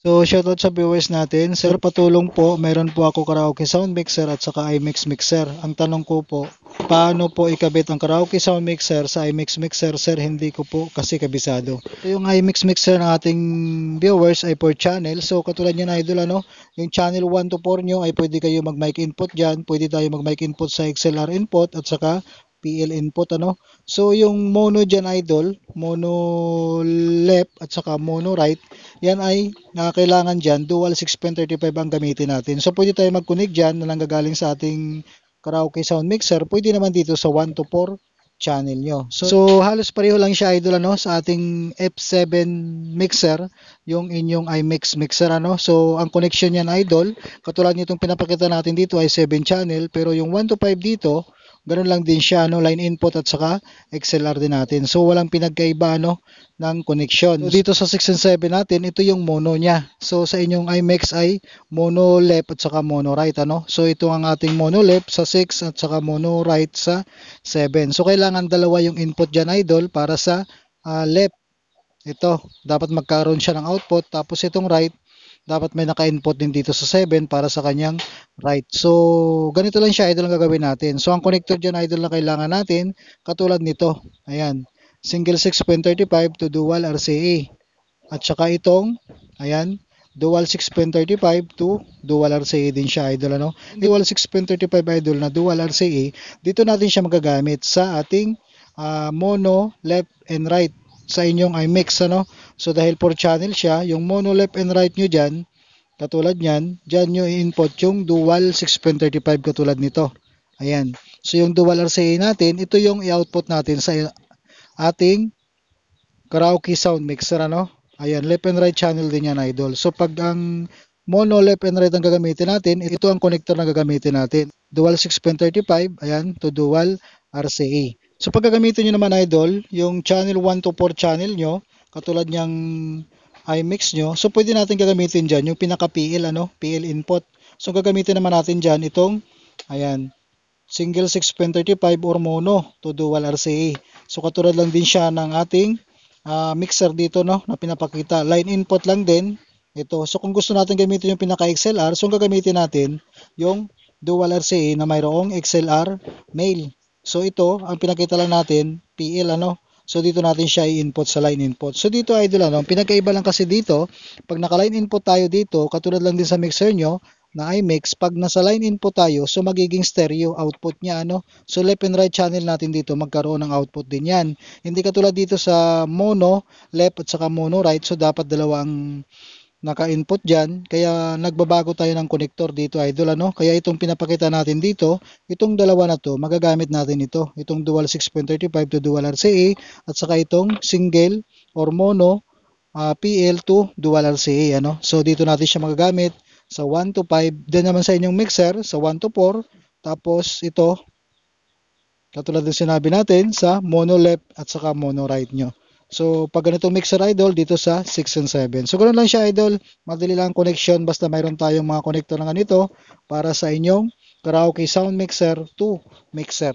So, shoutout sa viewers natin. Sir, patulong po. Meron po ako karaoke sound mixer at saka iMix mixer. Ang tanong ko po, paano po ikabit ang karaoke sound mixer sa iMix mixer? Sir, hindi ko po kasi kabisado. So, yung iMix mixer ng ating viewers ay per channel. So, katulad nyo na idol, ano? Yung channel 1 to 4 nyo ay pwede kayo mag-mic input dyan. Pwede tayo mag-mic input sa XLR input at saka PL input, ano? So, yung mono dyan idol, mono left at saka mono right, yan ay kailangan dyan, dual 6.35 ang gamitin natin. So, pwede tayo mag-connect dyan na nanggagaling sa ating karaoke sound mixer. Pwede naman dito sa 1 to 4 channel nyo. So, halos pareho lang siya idol ano, sa ating F7 mixer, yung inyong iMix mixer ano. So, ang connection niyan idol, katulad nitong pinapakita natin dito ay 7 channel, pero yung 1 to 5 dito, ganun lang din siya, no? Line input at saka XLR din natin. So, walang pinagkaiba, no? Ng connection. So, dito sa 6 and 7 natin, ito yung mono niya. So, sa inyong iMax ay mono left at saka mono right, ano? So, ito ang ating mono left sa 6 at saka mono right sa 7. So, kailangan dalawa yung input dyan, idol, para sa left. Ito, dapat magkaroon siya ng output. Tapos itong right, dapat may naka-input din dito sa 7 para sa kanyang right. So, ganito lang siya, idol, ang gagawin natin. So, ang connector dyan, idol, na kailangan natin, katulad nito. Ayan, single 6.35 to dual RCA. At saka itong, ayan, dual 6.35 to dual RCA din siya, idol, ano? Dual 6.35 idol na dual RCA, dito natin siya magagamit sa ating mono left and right sa inyong iMix, ano? So, dahil 4 channel siya, yung mono left and right nyo dyan, katulad nyan, dyan nyo i-input yung dual 6.35 katulad nito. Ayan. So, yung dual RCA natin, ito yung i-output natin sa ating karaoke sound mixer, ano? Ayan, left and right channel din yan, idol. So, pag ang mono left and right ang gagamitin natin, ito ang connector na gagamitin natin. Dual 6.35, ayan, to dual RCA. So, pag gagamitin nyo naman, idol, yung channel 1 to 4 channel nyo, katulad niyang iMix nyo, so pwede natin gagamitin dyan yung pinaka-PL, ano, PL input. So, gagamitin naman natin dyan itong, ayan, single 6.35 or mono to dual RCA. So, katulad lang din siya ng ating mixer dito, no, na pinapakita. Line input lang din ito. So, kung gusto natin gamitin yung pinaka-XLR, so gagamitin natin yung dual RCA na mayroong XLR male. So, ito, ang pinakita lang natin, PL, ano. So, dito natin siya i-input sa line input. So, dito, idol, ano, pinakaiba lang kasi dito, pag naka-line input tayo dito, katulad lang din sa mixer nyo, na iMix, pag nasa line input tayo, so magiging stereo output niya, ano. So, left and right channel natin dito, magkaroon ng output din yan. Hindi katulad dito sa mono, left at saka mono right, so dapat dalawang naka-input dyan, kaya nagbabago tayo ng connector dito, idol, ano. Kaya itong pinapakita natin dito, itong dalawa na to, magagamit natin ito, itong dual 6.35 to dual RCA at saka itong single or mono PL to dual RCA, ano. So dito natin siya magagamit sa 1 to 5, then naman sa inyong mixer sa 1 to 4, tapos ito katulad ng sinabi natin sa mono left at saka mono right nyo. So, pag ganitong mixer, idol, dito sa 6 and 7. So, ganoon lang siya, idol. Madali lang connection basta mayroon tayong mga connector na ganito para sa inyong karaoke sound mixer to mixer.